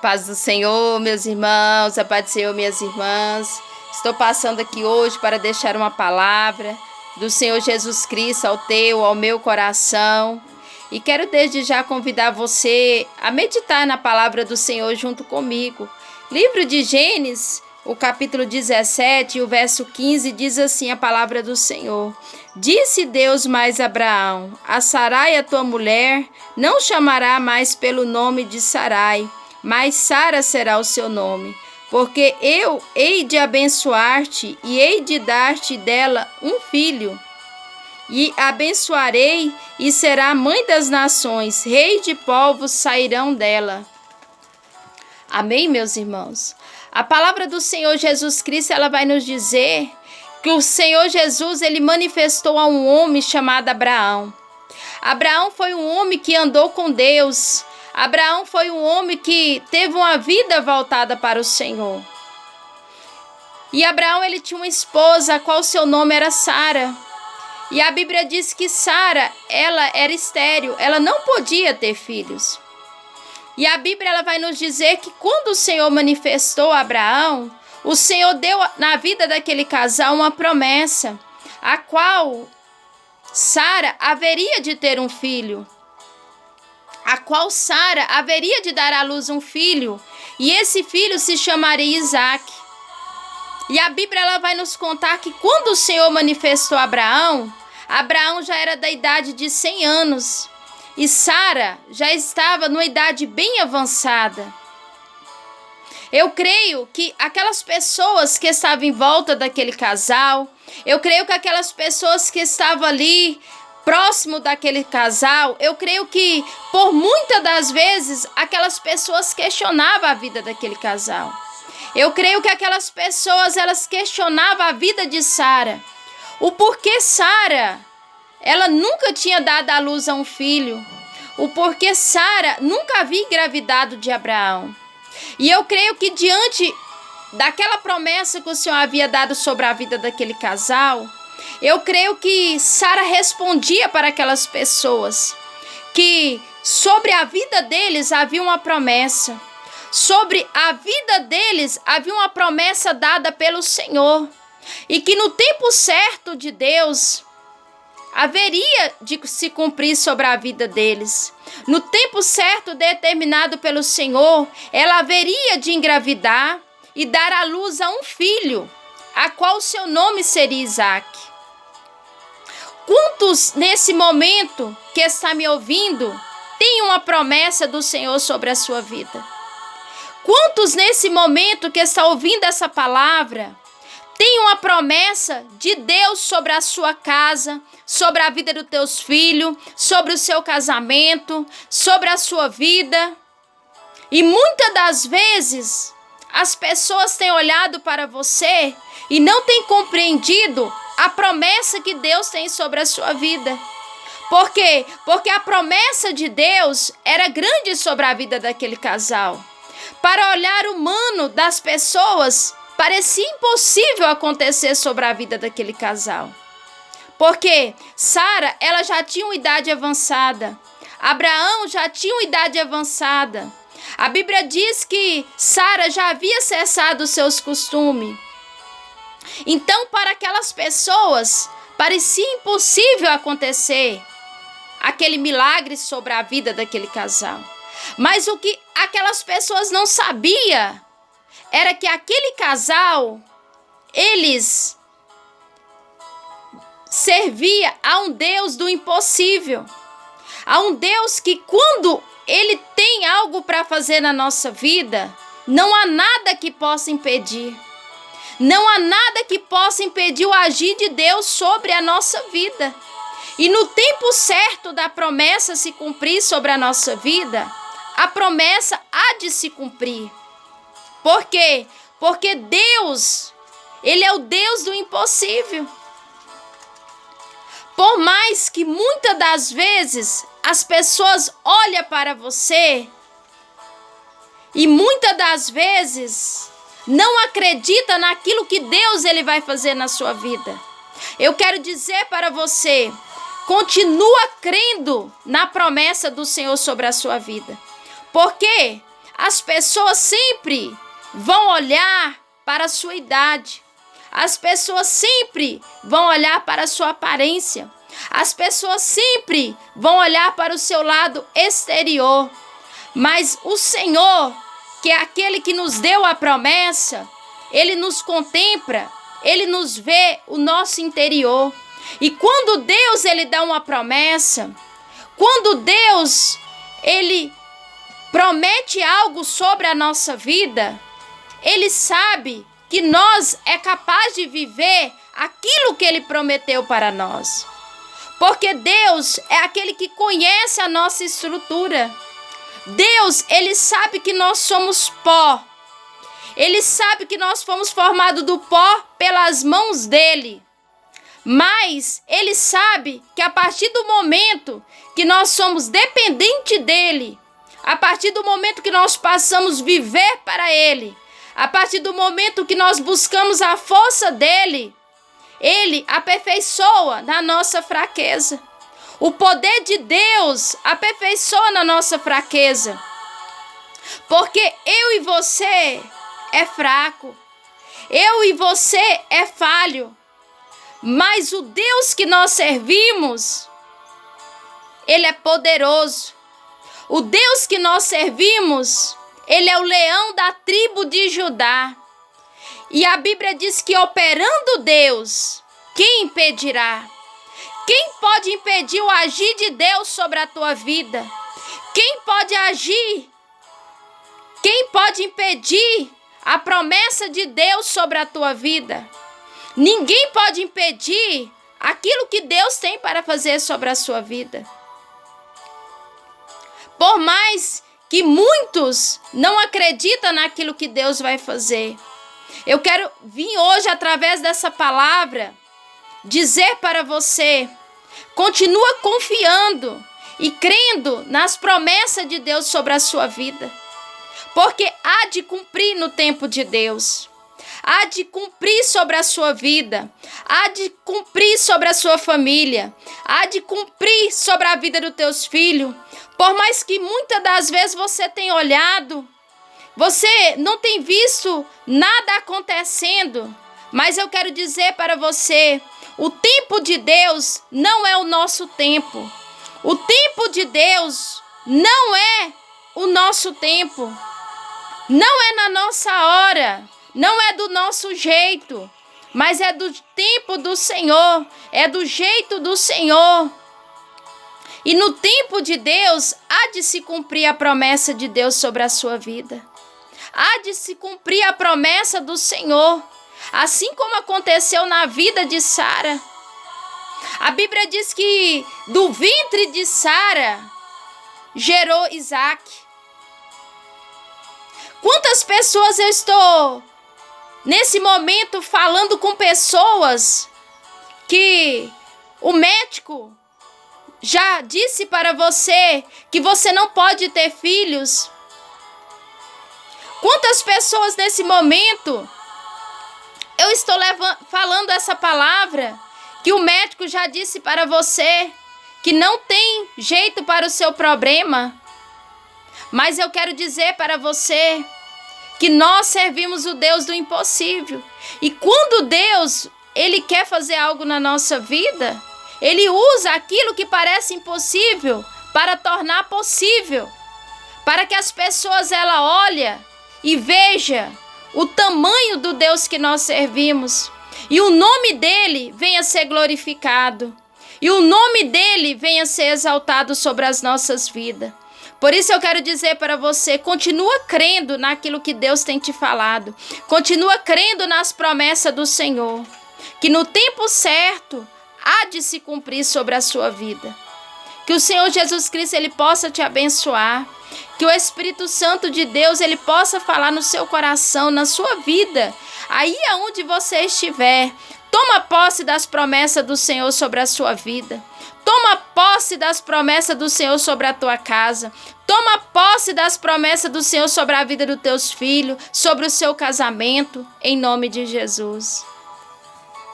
Paz do Senhor, meus irmãos, a paz do Senhor, minhas irmãs. Estou passando aqui hoje para deixar uma palavra do Senhor Jesus Cristo ao teu, ao meu coração. E quero desde já convidar você a meditar na palavra do Senhor junto comigo. Livro de Gênesis, o capítulo 17, o verso 15, diz assim a palavra do Senhor. Disse Deus mais a Abraão: a Sarai, a tua mulher, não chamará mais pelo nome de Sarai, mas Sara será o seu nome, porque eu hei de abençoar-te e hei de dar-te dela um filho. E abençoarei e será mãe das nações, rei de povos sairão dela. Amém, meus irmãos? A palavra do Senhor Jesus Cristo, ela vai nos dizer que o Senhor Jesus, ele manifestou a um homem chamado Abraão. Abraão foi um homem que andou com Deus. Abraão foi um homem que teve uma vida voltada para o Senhor. E Abraão, ele tinha uma esposa, a qual seu nome era Sara. E a Bíblia diz que Sara, ela era estéril, ela não podia ter filhos. E a Bíblia, ela vai nos dizer que quando o Senhor manifestou a Abraão, o Senhor deu na vida daquele casal uma promessa, a qual Sara haveria de ter um filho, a qual Sara haveria de dar à luz um filho, e esse filho se chamaria Isaac. E a Bíblia, ela vai nos contar que quando o Senhor manifestou a Abraão, Abraão já era da idade de 100 anos, e Sara já estava numa idade bem avançada. Eu creio que aquelas pessoas que estavam em volta daquele casal, eu creio que aquelas pessoas que estavam ali próximo daquele casal, eu creio que por muitas das vezes aquelas pessoas questionavam a vida daquele casal. Eu creio que aquelas pessoas, elas questionavam a vida de Sara. O porquê Sara, ela nunca tinha dado à luz a um filho. O porquê Sara nunca havia engravidado de Abraão. E eu creio que diante daquela promessa que o Senhor havia dado sobre a vida daquele casal, eu creio que Sara respondia para aquelas pessoas que sobre a vida deles havia uma promessa. Sobre a vida deles havia uma promessa dada pelo Senhor. E que no tempo certo de Deus haveria de se cumprir sobre a vida deles. No tempo certo determinado pelo Senhor, ela haveria de engravidar e dar à luz a um filho, a qual o seu nome seria Isaac. Quantos nesse momento que está me ouvindo tem uma promessa do Senhor sobre a sua vida? Quantos nesse momento que está ouvindo essa palavra tem uma promessa de Deus sobre a sua casa, sobre a vida dos teus filhos, sobre o seu casamento, sobre a sua vida? E muitas das vezes as pessoas têm olhado para você e não têm compreendido a promessa que Deus tem sobre a sua vida. Por quê? Porque a promessa de Deus era grande sobre a vida daquele casal. Para o olhar humano das pessoas, parecia impossível acontecer sobre a vida daquele casal. Porque Sara, ela já tinha uma idade avançada. Abraão já tinha uma idade avançada. A Bíblia diz que Sara já havia cessado os seus costumes. Então, para aquelas pessoas, parecia impossível acontecer aquele milagre sobre a vida daquele casal. Mas o que aquelas pessoas não sabiam era que aquele casal, eles servia a um Deus do impossível. A um Deus que quando Ele tem algo para fazer na nossa vida, não há nada que possa impedir. Não há nada que possa impedir o agir de Deus sobre a nossa vida. E no tempo certo da promessa se cumprir sobre a nossa vida, a promessa há de se cumprir. Por quê? Porque Deus, Ele é o Deus do impossível. Por mais que muitas das vezes as pessoas olham para você e muitas das vezes não acreditam naquilo que Deus ele vai fazer na sua vida. Eu quero dizer para você, continua crendo na promessa do Senhor sobre a sua vida. Porque as pessoas sempre vão olhar para a sua idade. As pessoas sempre vão olhar para a sua aparência. As pessoas sempre vão olhar para o seu lado exterior. Mas o Senhor, que é aquele que nos deu a promessa, Ele nos contempla, Ele nos vê o nosso interior. E quando Deus Ele dá uma promessa, quando Deus Ele promete algo sobre a nossa vida, Ele sabe que nós é capaz de viver aquilo que Ele prometeu para nós. Porque Deus é aquele que conhece a nossa estrutura. Deus, Ele sabe que nós somos pó. Ele sabe que nós fomos formados do pó pelas mãos dEle. Mas Ele sabe que a partir do momento que nós somos dependentes dEle, a partir do momento que nós passamos a viver para Ele, a partir do momento que nós buscamos a força dEle, Ele aperfeiçoa na nossa fraqueza. O poder de Deus aperfeiçoa na nossa fraqueza. Porque eu e você é fraco. Eu e você é falho. Mas o Deus que nós servimos, Ele é poderoso. O Deus que nós servimos, Ele é o leão da tribo de Judá. E a Bíblia diz que operando Deus, quem impedirá? Quem pode impedir o agir de Deus sobre a tua vida? Quem pode agir? Quem pode impedir a promessa de Deus sobre a tua vida? Ninguém pode impedir aquilo que Deus tem para fazer sobre a sua vida. Por mais que muitos não acreditam naquilo que Deus vai fazer, eu quero vir hoje, através dessa palavra, dizer para você: continua confiando e crendo nas promessas de Deus sobre a sua vida. Porque há de cumprir no tempo de Deus. Há de cumprir sobre a sua vida. Há de cumprir sobre a sua família. Há de cumprir sobre a vida dos teus filhos. Por mais que muitas das vezes você tenha olhado, você não tem visto nada acontecendo. Mas eu quero dizer para você: o tempo de Deus não é o nosso tempo. O tempo de Deus não é o nosso tempo. Não é na nossa hora. Não é do nosso jeito. Mas é do tempo do Senhor. É do jeito do Senhor. E no tempo de Deus, há de se cumprir a promessa de Deus sobre a sua vida. Há de se cumprir a promessa do Senhor. Assim como aconteceu na vida de Sara. A Bíblia diz que do ventre de Sara gerou Isaac. Quantas pessoas eu estou nesse momento falando com pessoas que o médico já disse para você que você não pode ter filhos? Quantas pessoas nesse momento eu estou falando essa palavra que o médico já disse para você que não tem jeito para o seu problema? Mas eu quero dizer para você que nós servimos o Deus do impossível. E quando Deus, Ele quer fazer algo na nossa vida, Ele usa aquilo que parece impossível para tornar possível. Para que as pessoas olhem e vejam o tamanho do Deus que nós servimos. E o nome dEle venha ser glorificado. E o nome dEle venha ser exaltado sobre as nossas vidas. Por isso eu quero dizer para você: continua crendo naquilo que Deus tem te falado. Continua crendo nas promessas do Senhor. Que no tempo certo há de se cumprir sobre a sua vida. Que o Senhor Jesus Cristo Ele possa te abençoar. Que o Espírito Santo de Deus Ele possa falar no seu coração, na sua vida. Aí aonde você estiver, toma posse das promessas do Senhor sobre a sua vida. Toma posse das promessas do Senhor sobre a tua casa. Toma posse das promessas do Senhor sobre a vida dos teus filhos, sobre o seu casamento, em nome de Jesus.